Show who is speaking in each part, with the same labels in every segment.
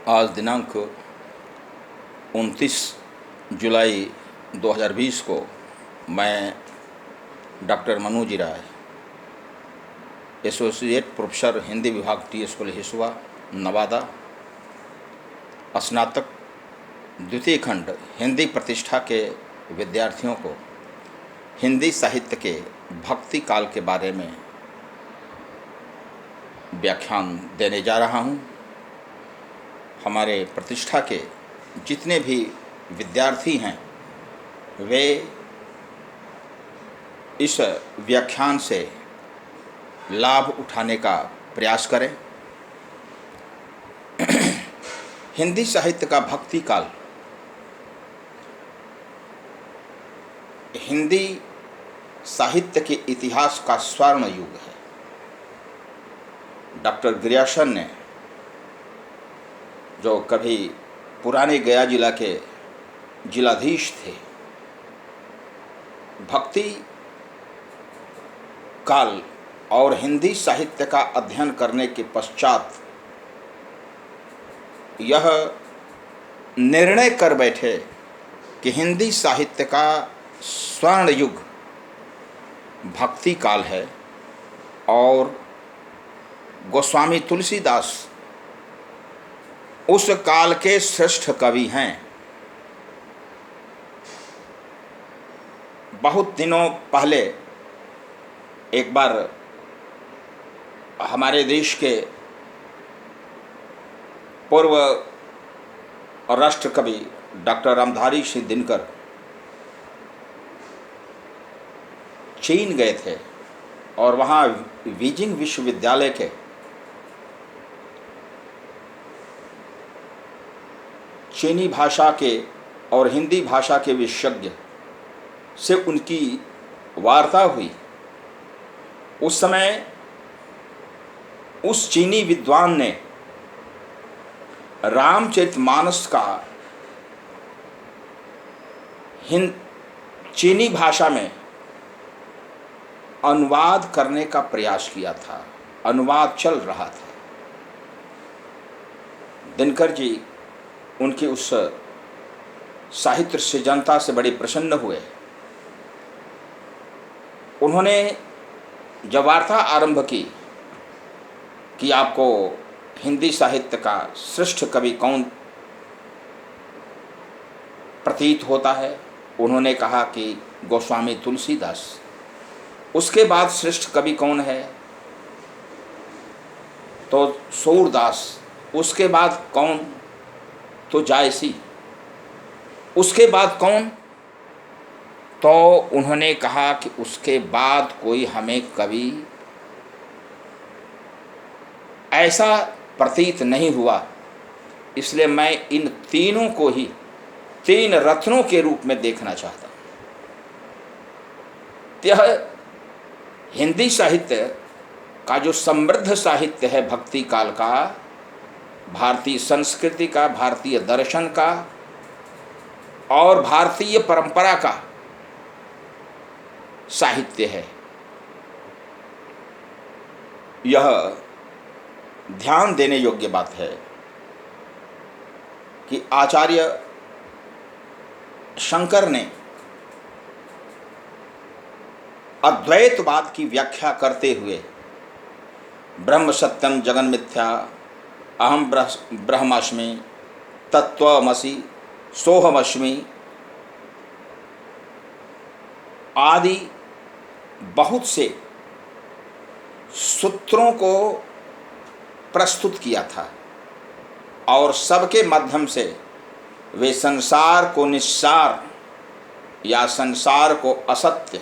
Speaker 1: आज दिनांक 29 जुलाई 2020 को मैं डॉक्टर मनोज राय, एसोसिएट प्रोफेसर हिंदी विभाग टी स्कूल हिसुआ, नवादा, स्नातक द्वितीय खंड हिंदी प्रतिष्ठा के विद्यार्थियों को हिंदी साहित्य के भक्ति काल के बारे में व्याख्यान देने जा रहा हूँ। हमारे प्रतिष्ठा के जितने भी विद्यार्थी हैं वे इस व्याख्यान से लाभ उठाने का प्रयास करें। हिंदी साहित्य का भक्ति काल हिंदी साहित्य के इतिहास का स्वर्ण युग है। डॉक्टर गिरियासन ने, जो कभी पुराने गया जिला के जिलाधीश थे, भक्ति काल और हिंदी साहित्य का अध्ययन करने के पश्चात यह निर्णय कर बैठे कि हिंदी साहित्य का स्वर्ण युग भक्ति काल है और गोस्वामी तुलसीदास उस काल के श्रेष्ठ कवि हैं। बहुत दिनों पहले एक बार हमारे देश के पूर्व राष्ट्र कवि डॉक्टर रामधारी सिंह दिनकर चीन गए थे और वहाँ बीजिंग विश्वविद्यालय के चीनी भाषा के और हिंदी भाषा के विशेषज्ञ से उनकी वार्ता हुई। उस समय उस चीनी विद्वान ने रामचरितमानस का चीनी भाषा में अनुवाद करने का प्रयास किया था। अनुवाद चल रहा था। दिनकर जी उनकी उस साहित्य सृजनता से बड़े प्रसन्न हुए। उन्होंने जब वार्ता आरंभ की कि आपको हिंदी साहित्य का श्रेष्ठ कवि कौन प्रतीत होता है, उन्होंने कहा कि गोस्वामी तुलसीदास। उसके बाद श्रेष्ठ कवि कौन है, तो सूरदास। उसके बाद कौन, तो जायसी। उसके बाद कौन, तो उन्होंने कहा कि उसके बाद कोई हमें कवि ऐसा प्रतीत नहीं हुआ, इसलिए मैं इन तीनों को ही तीन रत्नों के रूप में देखना चाहता हूँ। यह हिंदी साहित्य का जो समृद्ध साहित्य है भक्ति काल का, भारतीय संस्कृति का, भारतीय दर्शन का और भारतीय परंपरा का साहित्य है। यह ध्यान देने योग्य बात है कि आचार्य शंकर ने अद्वैतवाद की व्याख्या करते हुए ब्रह्म सत्यम जगन मिथ्या, अहम ब्रह्मास्मि, तत्त्वमसि, सोहमस्मि आदि बहुत से सूत्रों को प्रस्तुत किया था और सबके माध्यम से वे संसार को निस्सार या संसार को असत्य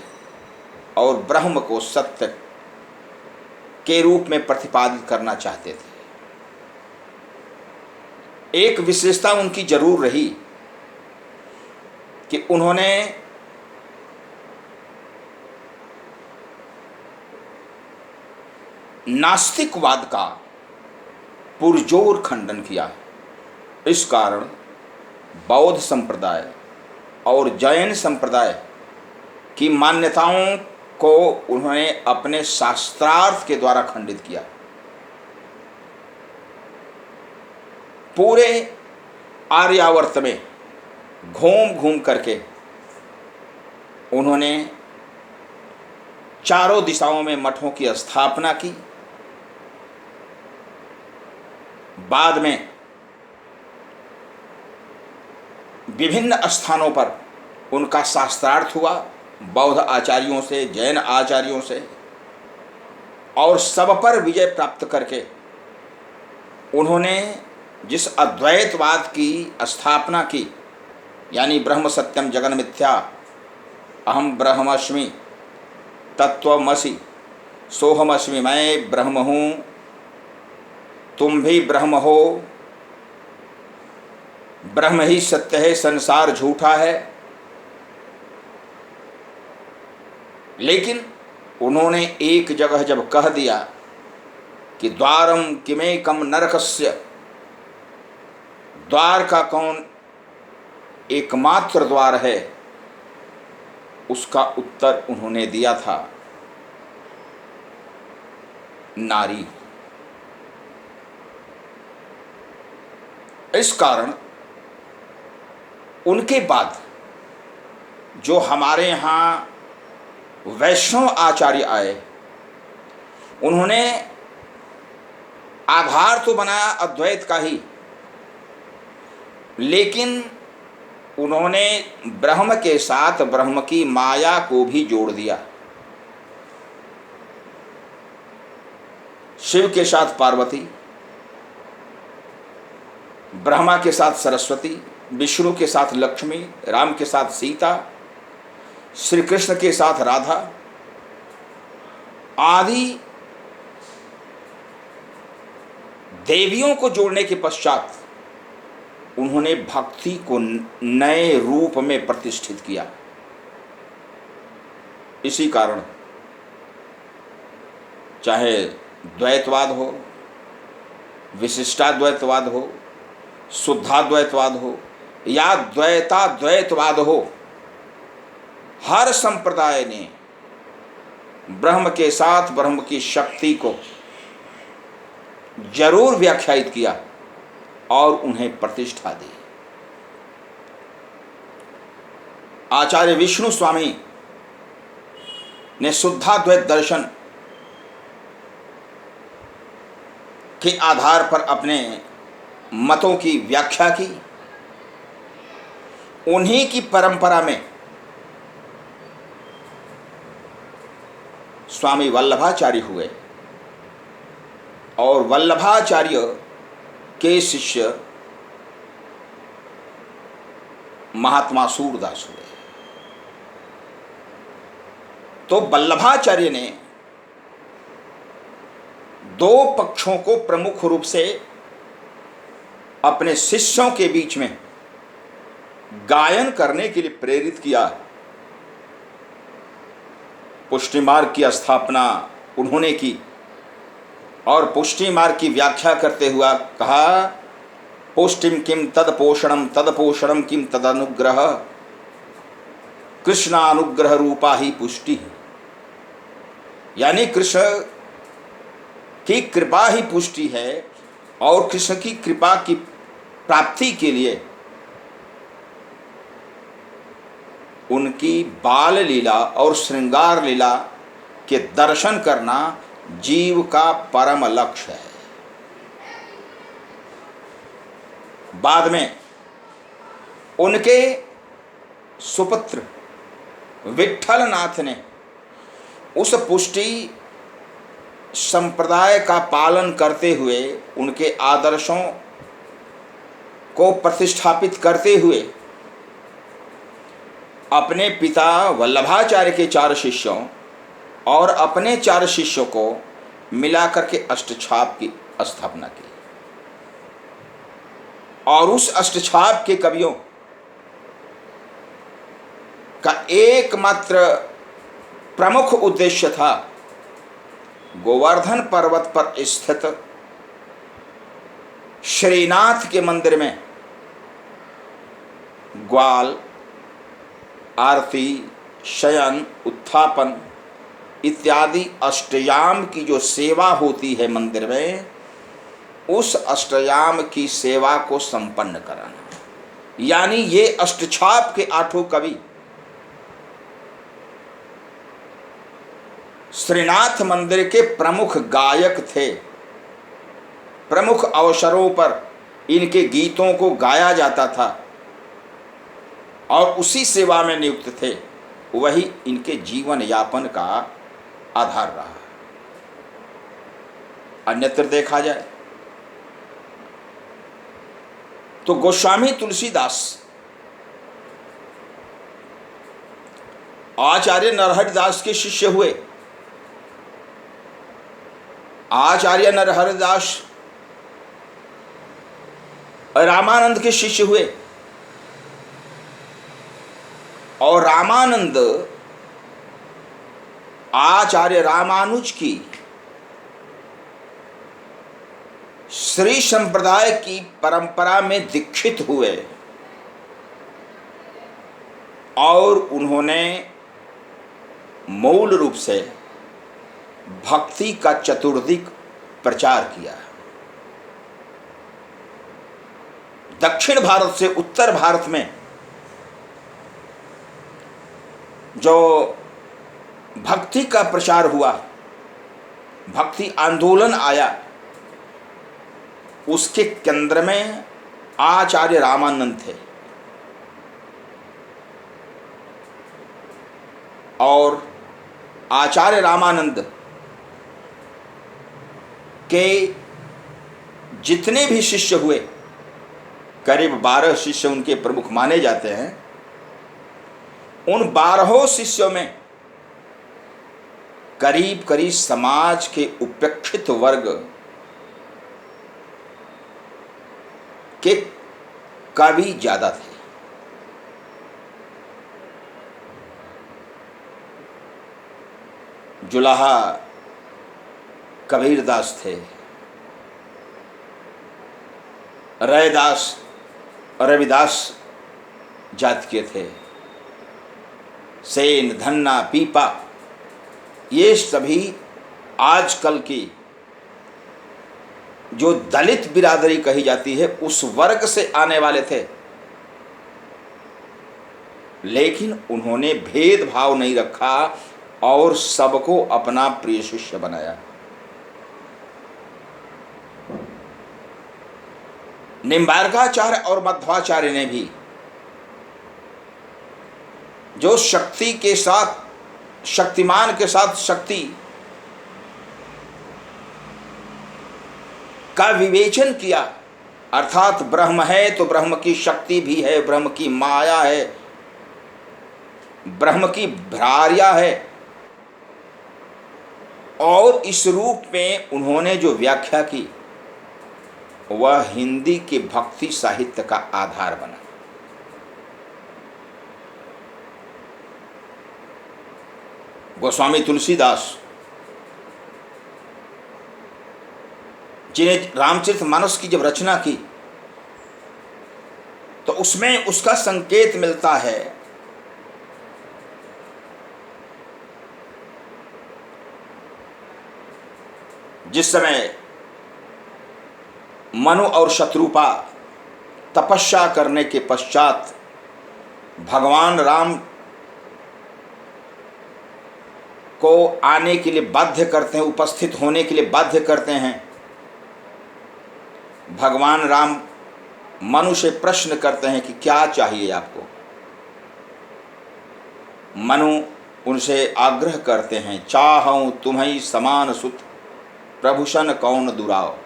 Speaker 1: और ब्रह्म को सत्य के रूप में प्रतिपादित करना चाहते थे। एक विशेषता उनकी जरूर रही कि उन्होंने नास्तिकवाद का पुरजोर खंडन किया। इस कारण बौद्ध संप्रदाय और जैन संप्रदाय की मान्यताओं को उन्होंने अपने शास्त्रार्थ के द्वारा खंडित किया। पूरे आर्यावर्त में घूम घूम करके उन्होंने चारों दिशाओं में मठों की स्थापना की। बाद में विभिन्न स्थानों पर उनका शास्त्रार्थ हुआ, बौद्ध आचार्यों से, जैन आचार्यों से, और सब पर विजय प्राप्त करके उन्होंने जिस अद्वैतवाद की स्थापना की, यानी ब्रह्म सत्यम जगन मिथ्या, अहम ब्रह्मस्मि, तत्वमसि, सोहमस्मि, मैं ब्रह्म हूँ, तुम भी ब्रह्म हो, ब्रह्म ही सत्य है, संसार झूठा है। लेकिन उन्होंने एक जगह जब कह दिया कि द्वारम किमेकम नरकस्य, द्वार का कौन एकमात्र द्वार है, उसका उत्तर उन्होंने दिया था नारी। इस कारण उनके बाद जो हमारे यहाँ वैष्णव आचार्य आए, उन्होंने आधार तो बनाया अद्वैत का ही, लेकिन उन्होंने ब्रह्म के साथ ब्रह्म की माया को भी जोड़ दिया। शिव के साथ पार्वती, ब्रह्मा के साथ सरस्वती, विष्णु के साथ लक्ष्मी, राम के साथ सीता, श्री कृष्ण के साथ राधा आदि देवियों को जोड़ने के पश्चात उन्होंने भक्ति को नए रूप में प्रतिष्ठित किया। इसी कारण चाहे द्वैतवाद हो, विशिष्टाद्वैतवाद हो, शुद्धाद्वैतवाद हो या द्वैताद्वैतवाद हो, हर संप्रदाय ने ब्रह्म के साथ ब्रह्म की शक्ति को जरूर व्याख्यायित किया और उन्हें प्रतिष्ठा दी। आचार्य विष्णु स्वामी ने शुद्धाद्वैत दर्शन के आधार पर अपने मतों की व्याख्या की। उन्हीं की परंपरा में स्वामी वल्लभाचार्य हुए और वल्लभाचार्य के शिष्य महात्मा सूरदास हुए। तो वल्लभाचार्य ने दो पक्षों को प्रमुख रूप से अपने शिष्यों के बीच में गायन करने के लिए प्रेरित किया। पुष्टि मार्ग की स्थापना उन्होंने की और पुष्टि मार्ग की व्याख्या करते हुआ कहा, पुष्टिम किम तदपोषणम किम तदनुग्रह, कृष्णानुग्रह रूपा ही पुष्टि। यानी कृष्ण की कृपा ही पुष्टि है और कृष्ण की कृपा की प्राप्ति के लिए उनकी बाल लीला और श्रृंगार लीला के दर्शन करना जीव का परम लक्ष्य है। बाद में उनके सुपुत्र विट्ठलनाथ ने उस पुष्टि संप्रदाय का पालन करते हुए, उनके आदर्शों को प्रतिष्ठापित करते हुए अपने पिता वल्लभाचार्य के 4 शिष्यों और अपने 4 शिष्यों को मिलाकर के अष्टछाप की स्थापना की। और उस अष्टछाप के कवियों का एकमात्र प्रमुख उद्देश्य था गोवर्धन पर्वत पर स्थित श्रीनाथ के मंदिर में ग्वाल, आरती, शयन, उत्थापन इत्यादि अष्टयाम की जो सेवा होती है मंदिर में, उस अष्टयाम की सेवा को संपन्न कराना। यानी ये अष्टछाप के आठों कवि श्रीनाथ मंदिर के प्रमुख गायक थे। प्रमुख अवसरों पर इनके गीतों को गाया जाता था और उसी सेवा में नियुक्त थे। वही इनके जीवन यापन का आधार रहा। अन्यत्र देखा जाए तो गोस्वामी तुलसीदास आचार्य नरहरिदास के शिष्य हुए। आचार्य नरहरिदास रामानंद के शिष्य हुए और रामानंद आचार्य रामानुज की श्री संप्रदाय की परंपरा में दीक्षित हुए और उन्होंने मूल रूप से भक्ति का चतुर्दिक प्रचार किया। दक्षिण भारत से उत्तर भारत में जो भक्ति का प्रचार हुआ, भक्ति आंदोलन आया, उसके केंद्र में आचार्य रामानंद थे। और आचार्य रामानंद के जितने भी शिष्य हुए, करीब 12 शिष्य उनके प्रमुख माने जाते हैं। उन 12 शिष्यों में करीब करीब समाज के उपेक्षित वर्ग के कवि ज्यादा थे। जुलाहा कबीरदास थे, रैदास रविदास जात के थे, सेन, धन्ना, पीपा, ये सभी आजकल की जो दलित बिरादरी कही जाती है उस वर्ग से आने वाले थे। लेकिन उन्होंने भेदभाव नहीं रखा और सबको अपना प्रिय शिष्य बनाया। निम्बार्काचार्य और मध्वाचार्य ने भी जो शक्ति के साथ, शक्तिमान के साथ शक्ति का विवेचन किया, अर्थात ब्रह्म है तो ब्रह्म की शक्ति भी है, ब्रह्म की माया है, ब्रह्म की भ्रार्या है, और इस रूप में उन्होंने जो व्याख्या की वह हिंदी के भक्ति साहित्य का आधार बना। गोस्वामी तुलसीदास जिन्हें रामचरितमानस की जब रचना की तो उसमें उसका संकेत मिलता है। जिस समय मनु और शत्रुपा तपस्या करने के पश्चात भगवान राम को आने के लिए बाध्य करते हैं, उपस्थित होने के लिए बाध्य करते हैं, भगवान राम मनु से प्रश्न करते हैं कि क्या चाहिए आपको। मनु उनसे आग्रह करते हैं, चाहऊं तुम्हें समान सुत प्रभूषण कौन दुराव,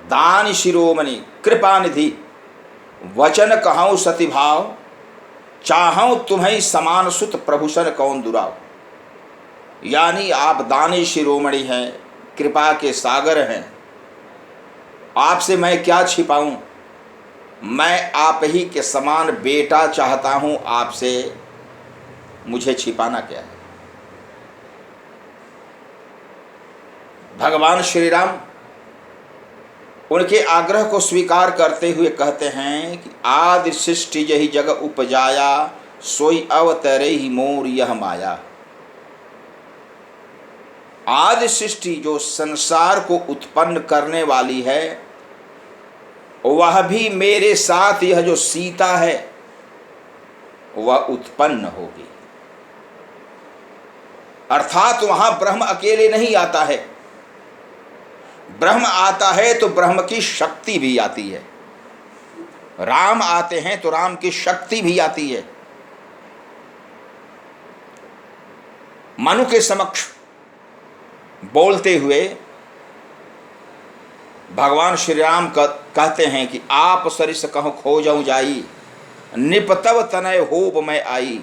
Speaker 1: दान शिरोमणि कृपा निधि वचन कहूँ सतिभाव, चाहूं तुम्हें समान सुत प्रभूषण कौन दुराव। यानी आप दानी शिरोमणि हैं, कृपा के सागर हैं, आपसे मैं क्या छिपाऊं, मैं आप ही के समान बेटा चाहता हूं, आपसे मुझे छिपाना क्या है। भगवान श्री राम उनके आग्रह को स्वीकार करते हुए कहते हैं कि आदि सृष्टि जहि जग उपजाया, सोई अवतरे ही मोर यह माया। आदि सृष्टि जो संसार को उत्पन्न करने वाली है, वह भी मेरे साथ यह जो सीता है वह उत्पन्न होगी। अर्थात वहां ब्रह्म अकेले नहीं आता है, ब्रह्म आता है तो ब्रह्म की शक्ति भी आती है, राम आते हैं तो राम की शक्ति भी आती है। मनु के समक्ष बोलते हुए भगवान श्री राम कहते हैं कि आप सरिस कहूँ खोजऊँ जाई, निपतव तनय होब मैं आई।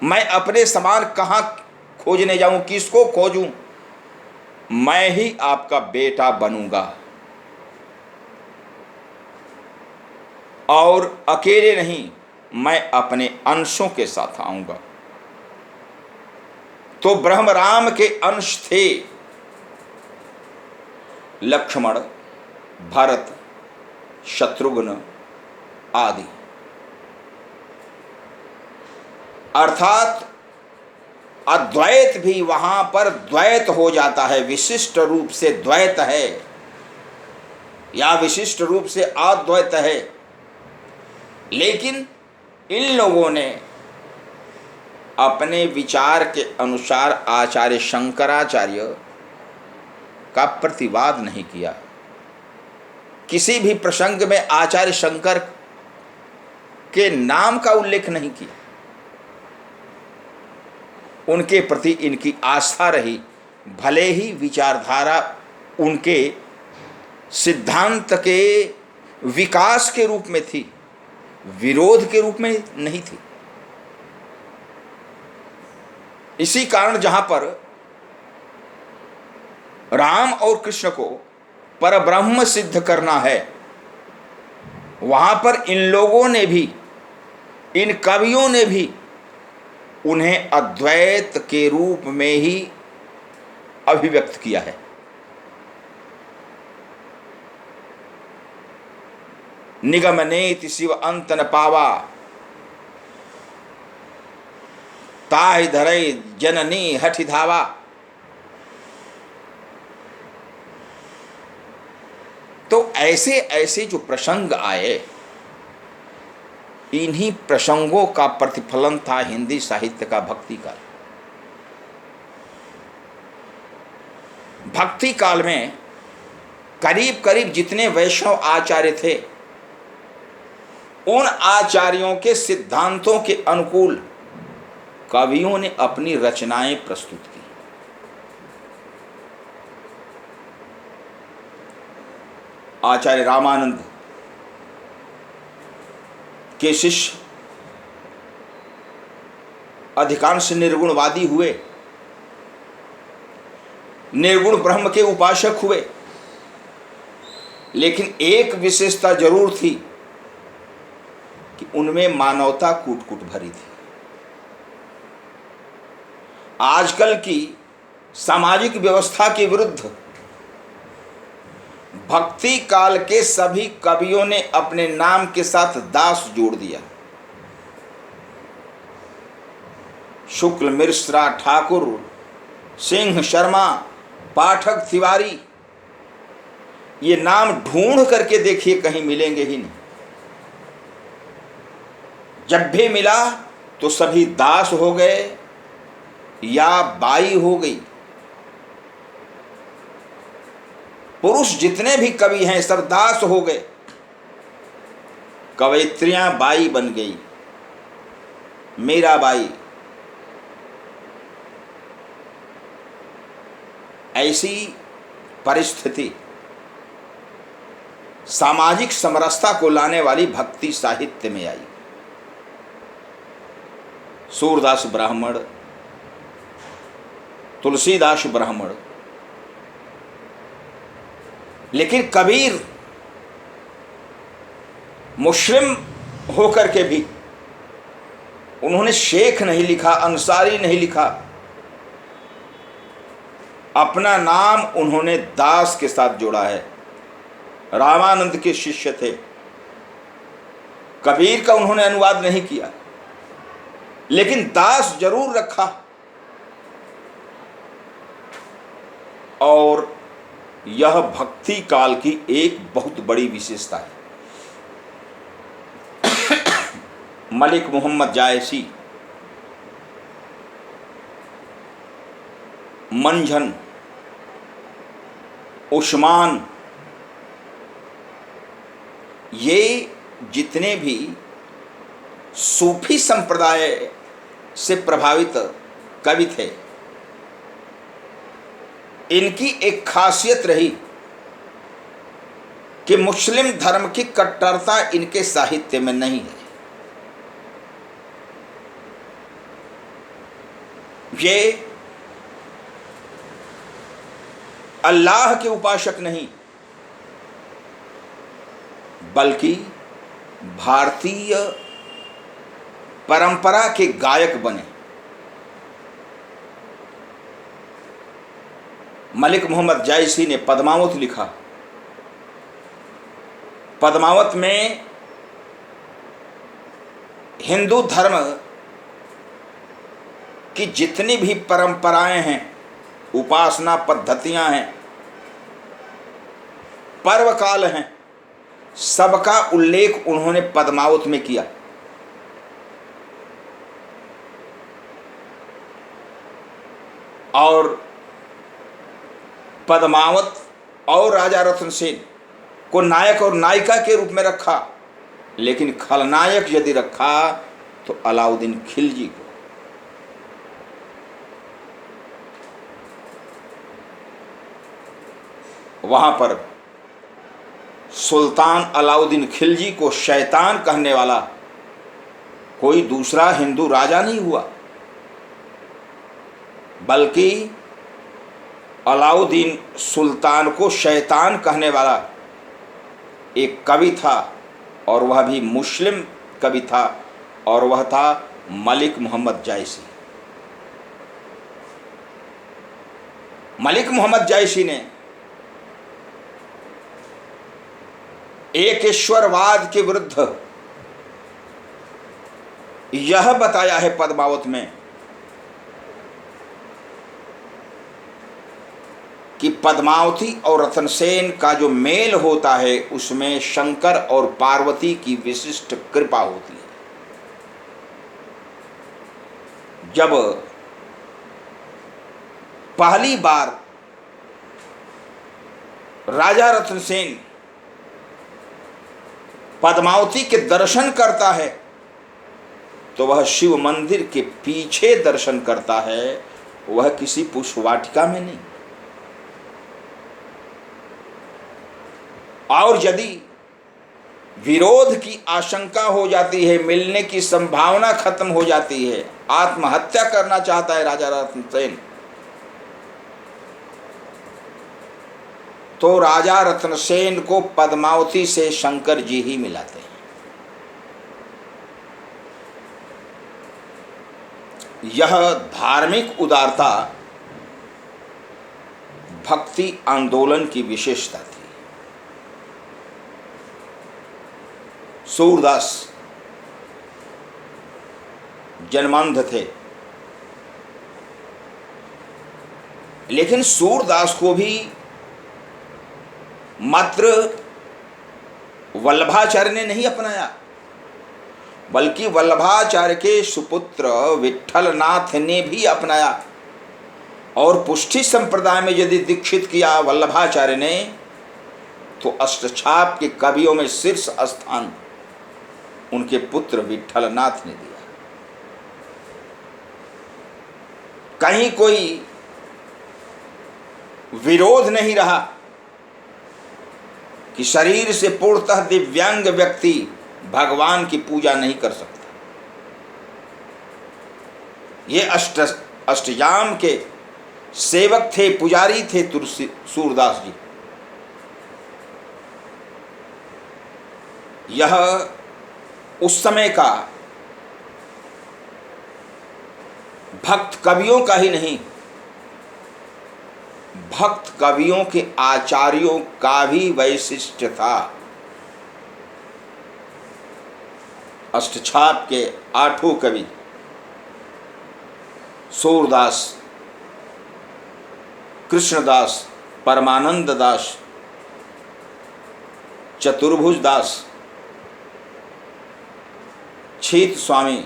Speaker 1: मैं अपने समान कहाँ खोजने जाऊं, किसको खोजूं, मैं ही आपका बेटा बनूंगा और अकेले नहीं, मैं अपने अंशों के साथ आऊंगा। तो ब्रह्म राम के अंश थे लक्ष्मण, भरत, शत्रुघ्न आदि। अर्थात अद्वैत भी वहां पर द्वैत हो जाता है, विशिष्ट रूप से द्वैत है या विशिष्ट रूप से अद्वैत है। लेकिन इन लोगों ने अपने विचार के अनुसार आचार्य शंकराचार्य का प्रतिवाद नहीं किया। किसी भी प्रसंग में आचार्य शंकर के नाम का उल्लेख नहीं किया। उनके प्रति इनकी आस्था रही, भले ही विचारधारा उनके सिद्धांत के विकास के रूप में थी, विरोध के रूप में नहीं थी। इसी कारण जहां पर राम और कृष्ण को परब्रह्म सिद्ध करना है, वहां पर इन लोगों ने भी, इन कवियों ने भी उन्हें अद्वैत के रूप में ही अभिव्यक्त किया है। निगमनेति शिव अंत न पावा, ताहि धरई जननी हठि धावा। तो ऐसे ऐसे जो प्रसंग आए, इन्हीं प्रसंगों का प्रतिफलन था हिंदी साहित्य का भक्ति काल। भक्ति काल में करीब करीब जितने वैष्णव आचार्य थे, उन आचार्यों के सिद्धांतों के अनुकूल कवियों ने अपनी रचनाएं प्रस्तुत की। आचार्य रामानंद के शिष्य अधिकांश निर्गुणवादी हुए, निर्गुण ब्रह्म के उपासक हुए। लेकिन एक विशेषता जरूर थी कि उनमें मानवता कूट कूट भरी थी। आजकल की सामाजिक व्यवस्था के विरुद्ध भक्ति काल के सभी कवियों ने अपने नाम के साथ दास जोड़ दिया। शुक्ल, मिश्रा, ठाकुर, सिंह, शर्मा, पाठक, तिवारी, ये नाम ढूंढ करके देखिए, कहीं मिलेंगे ही नहीं। जब भी मिला तो सभी दास हो गए या बाई हो गई। पुरुष जितने भी कवि हैं सब दास हो गए, कवयित्रियां बाई बन गई, मीराबाई। ऐसी परिस्थिति सामाजिक समरसता को लाने वाली भक्ति साहित्य में आई। सूरदास ब्राह्मण, तुलसीदास ब्राह्मण, लेकिन कबीर मुस्लिम होकर के भी उन्होंने शेख नहीं लिखा, अंसारी नहीं लिखा। अपना नाम उन्होंने दास के साथ जोड़ा है। रामानंद के शिष्य थे, कबीर का उन्होंने अनुवाद नहीं किया, लेकिन दास जरूर रखा। और यह भक्ति काल की एक बहुत बड़ी विशेषता है। मलिक मोहम्मद जायसी, मंझन, उस्मान, ये जितने भी सूफी संप्रदाय से प्रभावित कवि थे, इनकी एक खासियत रही कि मुस्लिम धर्म की कट्टरता इनके साहित्य में नहीं है। ये अल्लाह के उपासक नहीं, बल्कि भारतीय परंपरा के गायक बने। मलिक मोहम्मद जायसी ने पद्मावत लिखा। पद्मावत में हिंदू धर्म की जितनी भी परंपराएं हैं, उपासना पद्धतियां हैं, पर्व काल हैं, सबका उल्लेख उन्होंने पद्मावत में किया। और पद्मावत और राजा रतन सेन को नायक और नायिका के रूप में रखा, लेकिन खलनायक यदि रखा तो अलाउद्दीन खिलजी को। वहां पर सुल्तान अलाउद्दीन खिलजी को शैतान कहने वाला कोई दूसरा हिंदू राजा नहीं हुआ, बल्कि अलाउद्दीन सुल्तान को शैतान कहने वाला एक कवि था, और वह भी मुस्लिम कवि था, और वह था मलिक मोहम्मद जायसी। मलिक मोहम्मद जायसी ने एक ईश्वरवाद के विरुद्ध यह बताया है पद्मावत में कि पद्मावती और रतनसेन का जो मेल होता है उसमें शंकर और पार्वती की विशिष्ट कृपा होती है। जब पहली बार राजा रतनसेन पद्मावती के दर्शन करता है तो वह शिव मंदिर के पीछे दर्शन करता है, वह किसी पुष्प वाटिका में नहीं। और यदि विरोध की आशंका हो जाती है, मिलने की संभावना खत्म हो जाती है, आत्महत्या करना चाहता है राजा रतनसेन, तो राजा रतनसेन को पद्मावती से शंकर जी ही मिलाते हैं। यह धार्मिक उदारता भक्ति आंदोलन की विशेषता थी। सूरदास जन्मांध थे, लेकिन सूरदास को भी मात्र वल्लभाचार्य ने नहीं अपनाया, बल्कि वल्लभाचार्य के सुपुत्र विठलनाथ ने भी अपनाया। और पुष्टि संप्रदाय में यदि दीक्षित किया वल्लभाचार्य ने, तो अष्टछाप के कवियों में शीर्ष स्थान उनके पुत्र विठलनाथ ने दिया। कहीं कोई विरोध नहीं रहा कि शरीर से पूर्णतः दिव्यांग व्यक्ति भगवान की पूजा नहीं कर सकता। ये अष्टयाम के सेवक थे, पुजारी थे सूरदास जी। यह उस समय का भक्त कवियों का ही नहीं, भक्त कवियों के आचार्यों का भी वैशिष्ट्य था। अष्टछाप के 8 कवि सूरदास, कृष्णदास, परमानंद दास, चतुर्भुज दास, छीत स्वामी,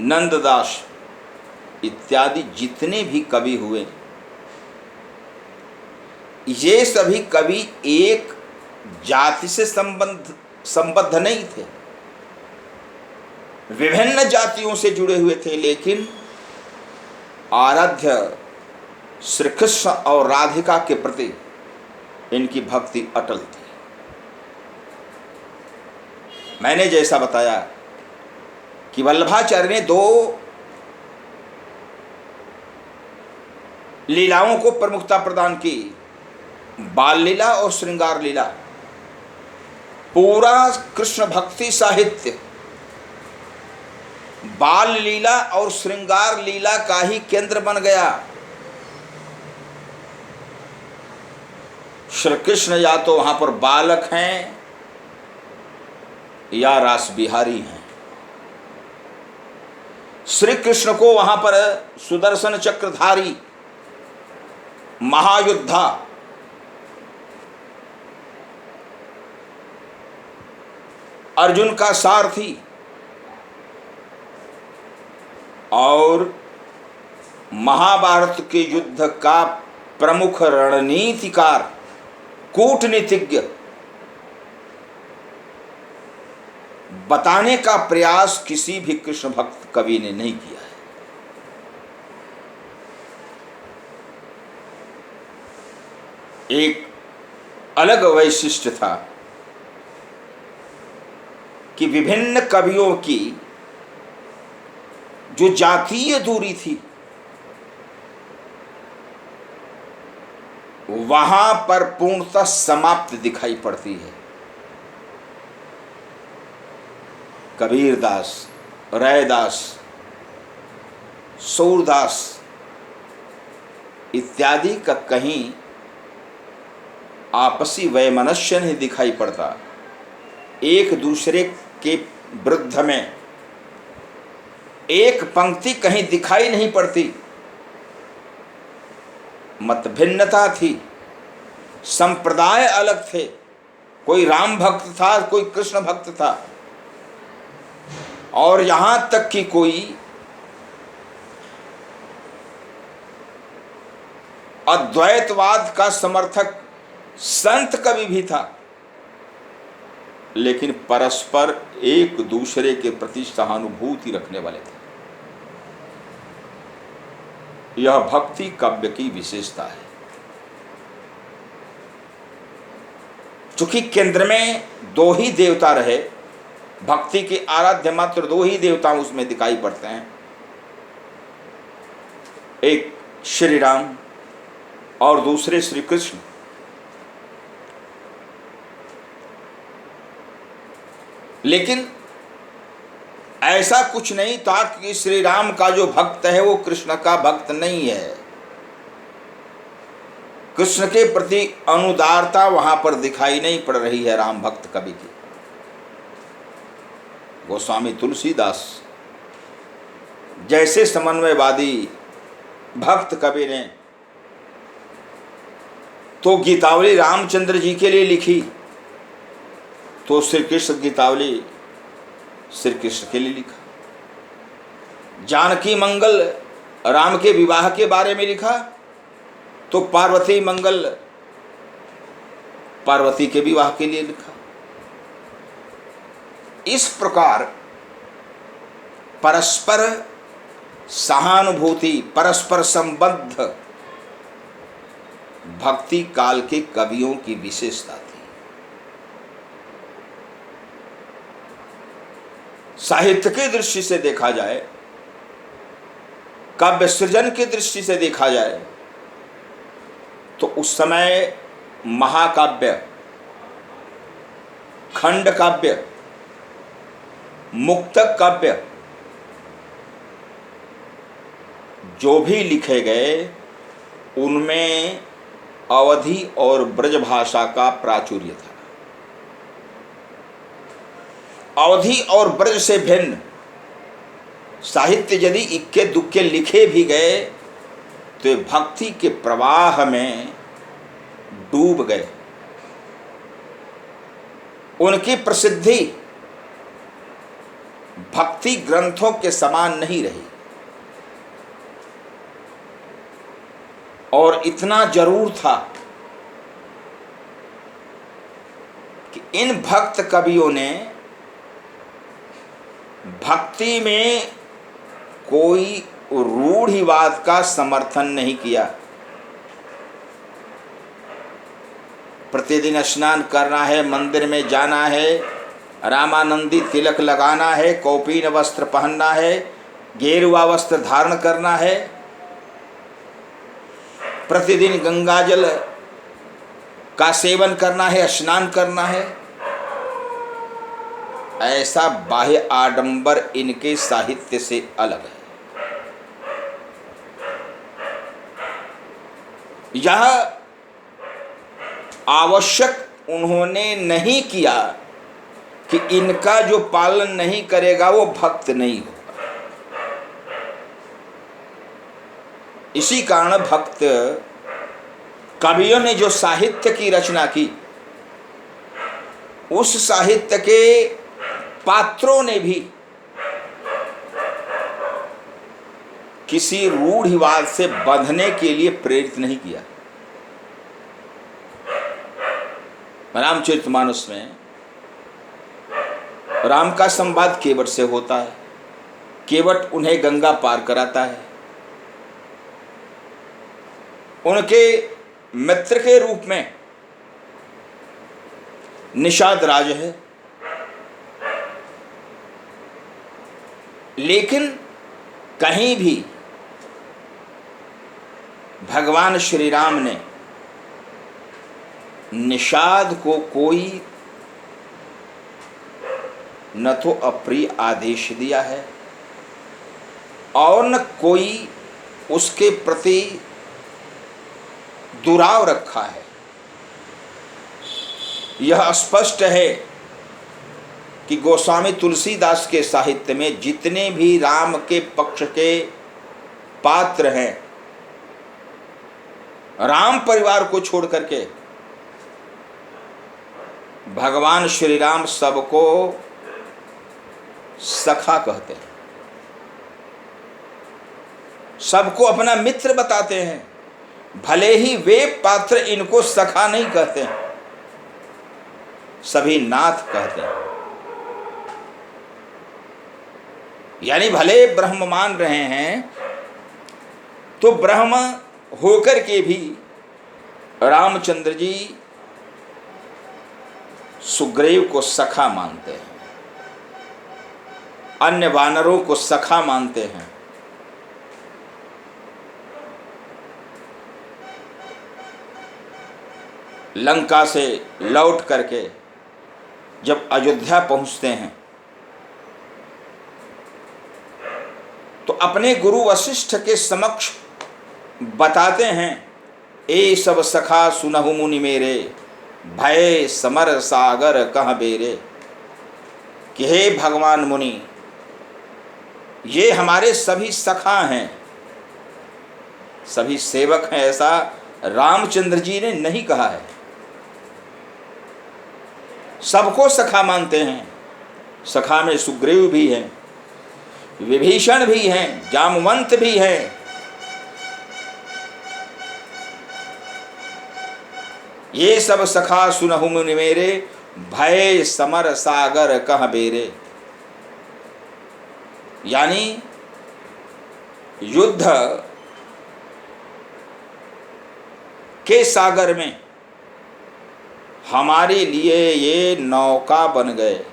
Speaker 1: नंददास इत्यादि जितने भी कवि हुए, ये सभी कवि एक जाति से संबद्ध नहीं थे, विभिन्न जातियों से जुड़े हुए थे, लेकिन आराध्य श्री कृष्ण और राधिका के प्रति इनकी भक्ति अटल थी। मैंने जैसा बताया कि वल्लभाचार्य ने दो लीलाओं को प्रमुखता प्रदान की, बाल लीला और श्रृंगार लीला। पूरा कृष्ण भक्ति साहित्य बाल लीला और श्रृंगार लीला का ही केंद्र बन गया। श्री कृष्ण या तो वहां पर बालक हैं या रास बिहारी हैं। श्री कृष्ण को वहां पर सुदर्शन चक्रधारी, महायुद्धा, अर्जुन का सारथी और महाभारत के युद्ध का प्रमुख रणनीतिकार, कूटनीतिज्ञ बताने का प्रयास किसी भी कृष्ण भक्त कवि ने नहीं किया है। एक अलग वैशिष्ट्य था कि विभिन्न कवियों की जो जातीय दूरी थी, वहां पर पूर्णतः समाप्त दिखाई पड़ती है। कबीरदास, रैदास, सूरदास इत्यादि का कहीं आपसी वैमनस्य नहीं दिखाई पड़ता। एक दूसरे के विरुद्ध में एक पंक्ति कहीं दिखाई नहीं पड़ती। मत भिन्नता थी, संप्रदाय अलग थे, कोई राम भक्त था, कोई कृष्ण भक्त था, और यहां तक कि कोई अद्वैतवाद का समर्थक संत कवि भी था, लेकिन परस्पर एक दूसरे के प्रति सहानुभूति रखने वाले थे। यह भक्ति काव्य की विशेषता है। चूंकि केंद्र में दो ही देवता रहे, भक्ति के आराध्य मात्र दो ही देवता उसमें दिखाई पड़ते हैं, एक श्री राम और दूसरे श्री कृष्ण। लेकिन ऐसा कुछ नहीं था कि श्री राम का जो भक्त है वो कृष्ण का भक्त नहीं है। कृष्ण के प्रति अनुदारता वहां पर दिखाई नहीं पड़ रही है राम भक्त कवि की। गोस्वामी तुलसीदास जैसे समन्वयवादी भक्त कवि ने तो गीतावली रामचंद्र जी के लिए लिखी, तो श्री कृष्ण गीतावली श्री कृष्ण के लिए लिखा। जानकी मंगल राम के विवाह के बारे में लिखा, तो पार्वती मंगल पार्वती के विवाह के लिए लिखा। इस प्रकार परस्पर सहानुभूति, परस्पर संबद्ध भक्ति काल के कवियों की विशेषता थी। साहित्य की दृष्टि से देखा जाए, काव्य सृजन की दृष्टि से देखा जाए, तो उस समय महाकाव्य, खंड काव्य, मुक्तक काव्य जो भी लिखे गए, उनमें अवधि और ब्रज भाषा का प्राचुर्य था। अवधि और ब्रज से भिन्न साहित्य यदि इक्के दुक्के लिखे भी गए, तो ये भक्ति के प्रवाह में डूब गए। उनकी प्रसिद्धि भक्ति ग्रंथों के समान नहीं रही। और इतना जरूर था कि इन भक्त कवियों ने भक्ति में कोई रूढ़िवाद का समर्थन नहीं किया। प्रतिदिन स्नान करना है, मंदिर में जाना है, रामानंदी तिलक लगाना है, कौपीन वस्त्र पहनना है, गेरुआ वस्त्र धारण करना है, प्रतिदिन गंगाजल का सेवन करना है, स्नान करना है। ऐसा बाह्य आडंबर इनके साहित्य से अलग है। यह आवश्यक उन्होंने नहीं किया कि इनका जो पालन नहीं करेगा वो भक्त नहीं होगा। इसी कारण भक्त कवियों ने जो साहित्य की रचना की, उस साहित्य के पात्रों ने भी किसी रूढ़िवाद से बंधने के लिए प्रेरित नहीं किया। रामचरितमानस में राम का संवाद केवट से होता है। केवट उन्हें गंगा पार कराता है। उनके मित्र के रूप में निषाद राज है, लेकिन कहीं भी भगवान श्री राम ने निषाद को कोई न तो अप्रिय आदेश दिया है और न कोई उसके प्रति दुराव रखा है। यह स्पष्ट है कि गोस्वामी तुलसीदास के साहित्य में जितने भी राम के पक्ष के पात्र हैं, राम परिवार को छोड़ करके भगवान श्री राम सबको सखा कहते हैं, सबको अपना मित्र बताते हैं। भले ही वे पात्र इनको सखा नहीं कहते हैं, सभी नाथ कहते हैं। यानी भले ब्रह्म मान रहे हैं तो ब्रह्म होकर के भी रामचंद्र जी सुग्रीव को सखा मानते हैं, अन्य वानरों को सखा मानते हैं। लंका से लौट करके जब अयोध्या पहुंचते हैं तो अपने गुरु वशिष्ठ के समक्ष बताते हैं, ए सब सखा सुनहु मुनि मेरे, भय समर सागर कह बेरे। कि हे भगवान मुनि, ये हमारे सभी सखा हैं, सभी सेवक हैं, ऐसा रामचंद्र जी ने नहीं कहा है। सबको सखा मानते हैं। सखा में सुग्रीव भी हैं, विभीषण भी हैं, जामवंत भी हैं। ये सब सखा सुनहु मुनि मेरे, भय समर सागर कह बेरे। यानी युद्ध के सागर में हमारे लिए ये नौका बन गए,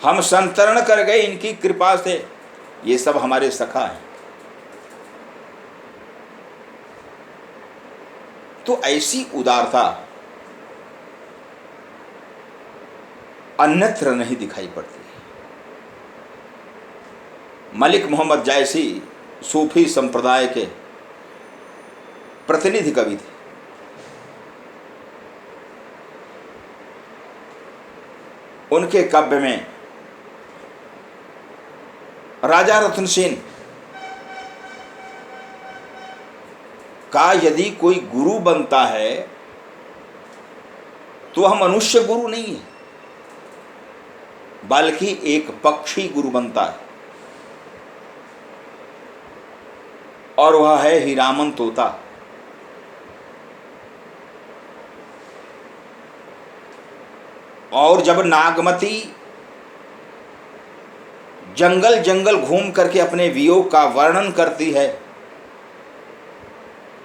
Speaker 1: हम संतरण कर गए इनकी कृपा से। ये सब हमारे सखा हैं। तो ऐसी उदारता अन्यत्र नहीं दिखाई पड़ती। मलिक मोहम्मद जायसी सूफी संप्रदाय के प्रतिनिधि कवि थे। उनके काव्य में राजा रतन सेन का यदि कोई गुरु बनता है तो वह मनुष्य गुरु नहीं है, बल्कि एक पक्षी गुरु बनता है, और वह है हीरामन तोता। और जब नागमती जंगल जंगल घूम करके अपने वियोग का वर्णन करती है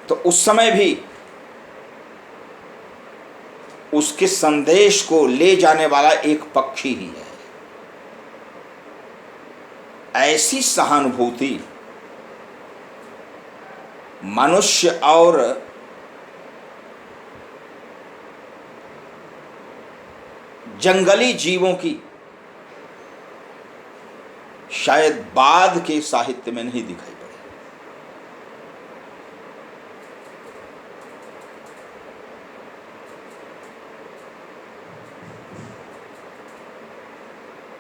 Speaker 1: तो उस समय भी उसके संदेश को ले जाने वाला एक पक्षी ही है। ऐसी सहानुभूति मनुष्य और जंगली जीवों की शायद बाद के साहित्य में नहीं दिखाई पड़ी।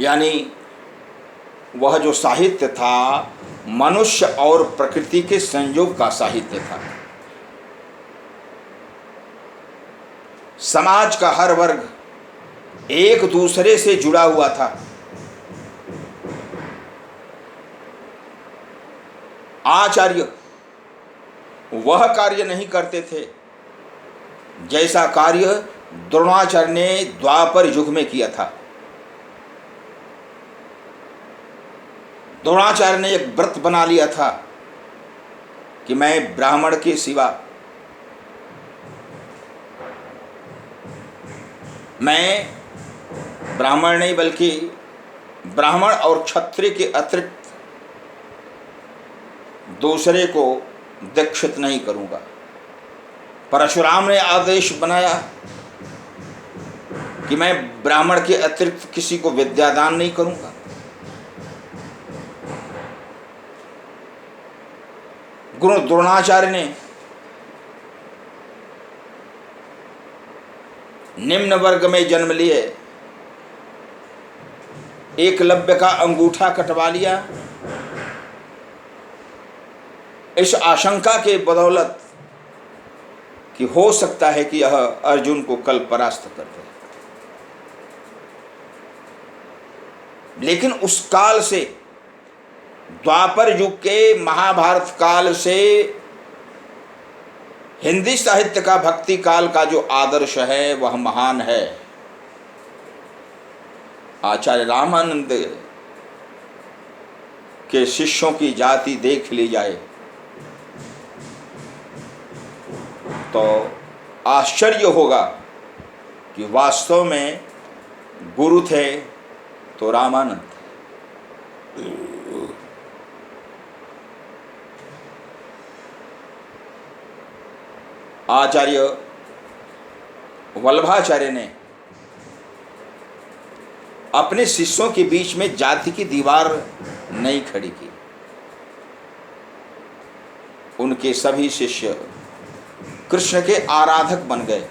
Speaker 1: यानी वह जो साहित्य था मनुष्य और प्रकृति के संयोग का साहित्य था। समाज का हर वर्ग एक दूसरे से जुड़ा हुआ था। आचार्य वह कार्य नहीं करते थे जैसा कार्य द्रोणाचार्य ने द्वापर युग में किया था। द्रोणाचार्य ने एक व्रत बना लिया था कि मैं ब्राह्मण के सिवा, मैं ब्राह्मण नहीं बल्कि ब्राह्मण और क्षत्रिय के अतिरिक्त दूसरे को दीक्षित नहीं करूंगा। परशुराम ने आदेश बनाया कि मैं ब्राह्मण के अतिरिक्त किसी को विद्यादान नहीं करूंगा। गुरु द्रोणाचार्य ने निम्न वर्ग में जन्म लिए एकलव्य का अंगूठा कटवा लिया इस आशंका के बदौलत कि हो सकता है कि यह अर्जुन को कल परास्त कर दे। लेकिन उस काल से, द्वापर युग के महाभारत काल से हिंदी साहित्य का भक्ति काल का जो आदर्श है वह महान है। आचार्य रामानंद के शिष्यों की जाति देख ली जाए तो आश्चर्य होगा कि वास्तव में गुरु थे तो रामानंद। आचार्य वल्लभाचार्य ने अपने शिष्यों के बीच में जाति की दीवार नहीं खड़ी की। उनके सभी शिष्य कृष्ण के आराधक बन गए।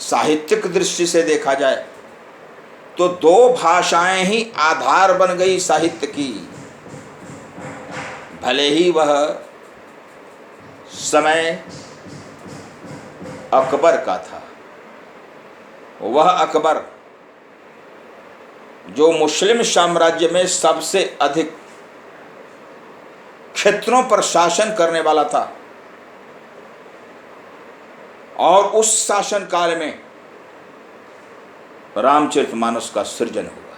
Speaker 1: साहित्यिक दृष्टि से देखा जाए तो दो भाषाएं ही आधार बन गई साहित्य की। भले ही वह समय अकबर का था, वह अकबर जो मुस्लिम साम्राज्य में सबसे अधिक क्षेत्रों पर शासन करने वाला था, और उस शासन काल में रामचरितमानस का सृजन हुआ।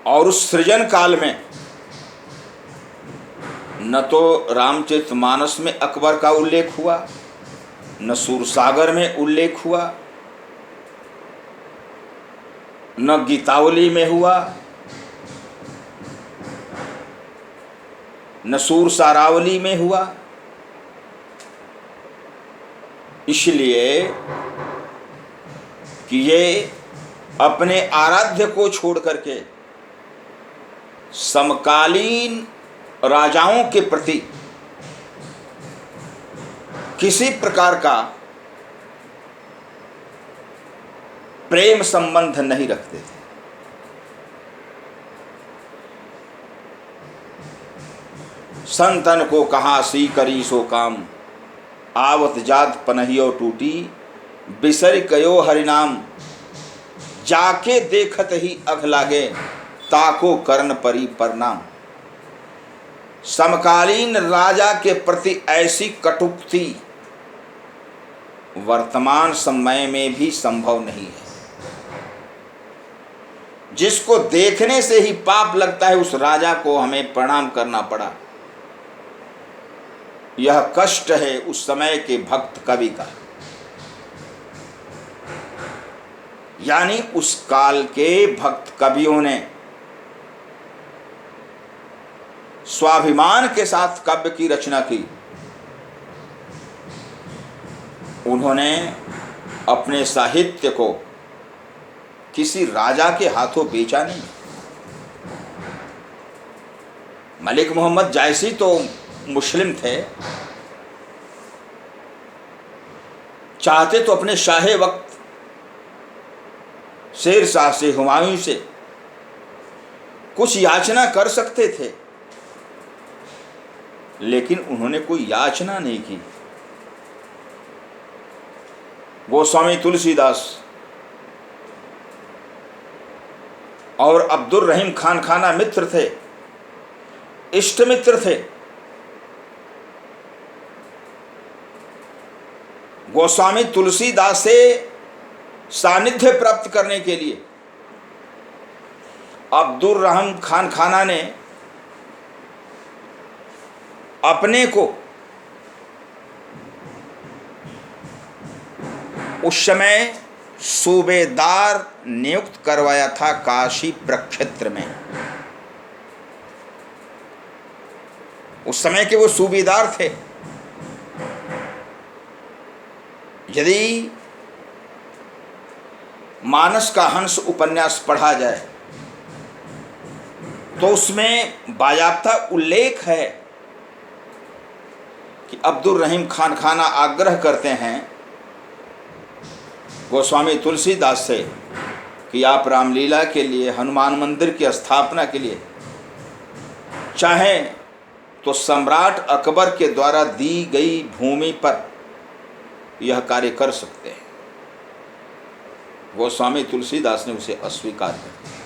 Speaker 1: और उस सृजन काल में न तो रामचरितमानस में अकबर का उल्लेख हुआ, न सूरसागर में उल्लेख हुआ, न गीतावली में हुआ, न सूरसारावली में हुआ। इसलिए कि ये अपने आराध्य को छोड़ करके समकालीन राजाओं के प्रति किसी प्रकार का प्रेम संबंध नहीं रखते थे। संतन को कहा सी करी सो काम, आवत जात पनहियो टूटी, बिसर कयो हरिनाम। जाके देखत ही अघ लागे, ताको कर्ण परी प्रणाम। समकालीन राजा के प्रति ऐसी कटुक्ति वर्तमान समय में भी संभव नहीं है। जिसको देखने से ही पाप लगता है, उस राजा को हमें प्रणाम करना पड़ा। यह कष्ट है उस समय के भक्त कवि का, यानी उस काल के भक्त कवियों ने स्वाभिमान के साथ काव्य की रचना की। उन्होंने अपने साहित्य को किसी राजा के हाथों बेचा नहीं। मलिक मोहम्मद जायसी तो मुस्लिम थे, चाहते तो अपने शाहे वक्त शेर शाह से, हुमायूं से कुछ याचना कर सकते थे, लेकिन उन्होंने कोई याचना नहीं की। गोस्वामी तुलसीदास और अब्दुल रहीम खान खाना मित्र थे, इष्ट मित्र थे। गोस्वामी तुलसीदास से सानिध्य प्राप्त करने के लिए अब्दुल रहीम खान खाना ने अपने को उस समय सूबेदार नियुक्त करवाया था काशी प्रक्षेत्र में। उस समय के वो सूबेदार थे। यदि मानस का हंस उपन्यास पढ़ा जाए तो उसमें बायाब्ता उल्लेख है कि अब्दुल रहीम खान खाना आग्रह करते हैं गोस्वामी तुलसीदास से कि आप रामलीला के लिए, हनुमान मंदिर की स्थापना के लिए चाहें तो सम्राट अकबर के द्वारा दी गई भूमि पर यह कार्य कर सकते हैं। गोस्वामी तुलसीदास ने उसे अस्वीकार कर दिया।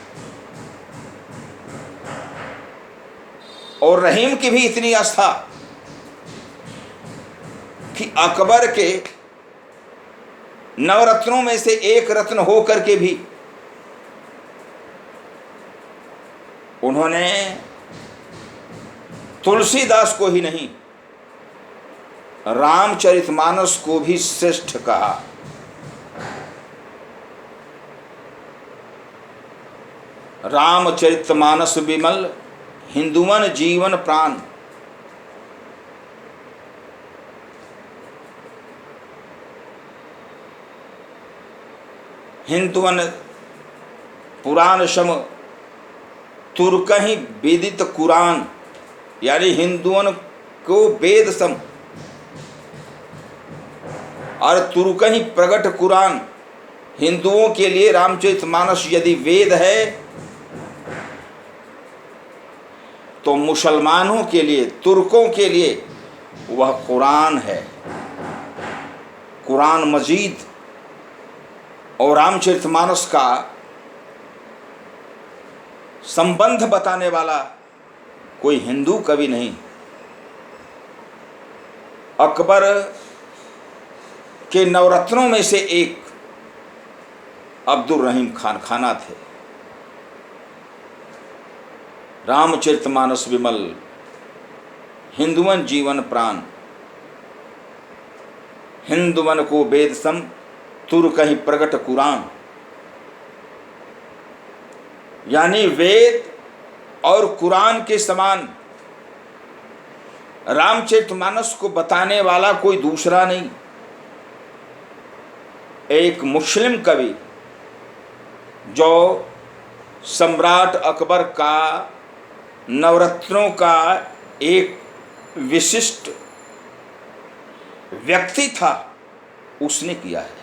Speaker 1: और रहीम की भी इतनी आस्था कि अकबर के नवरत्नों में से एक रत्न हो करके भी उन्होंने तुलसीदास को ही नहीं, रामचरितमानस को भी श्रेष्ठ कहा। रामचरितमानस विमल, हिंदुवन जीवन प्राण। हिंदुवन पुराण सम तुर्कहि वेदित कुरान, यानी हिंदुओं को वेद सम और तुर्कहि प्रगट कुरान। हिंदुओं के लिए रामचरितमानस यदि वेद है तो मुसलमानों के लिए, तुर्कों के लिए वह कुरान है। कुरान मजीद और रामचरितमानस का संबंध बताने वाला कोई हिंदू कवि नहीं। अकबर के नवरत्नों में से एक अब्दुल रहीम खान खाना थे। रामचरितमानस विमल, हिंदुवन जीवन प्राण, हिंदुवन को वेद सम तुर्कहि प्रगट कुरान। यानी वेद और कुरान के समान रामचरितमानस को बताने वाला कोई दूसरा नहीं। एक मुस्लिम कवि जो सम्राट अकबर का नवरत्नों का एक विशिष्ट व्यक्ति था, उसने किया है।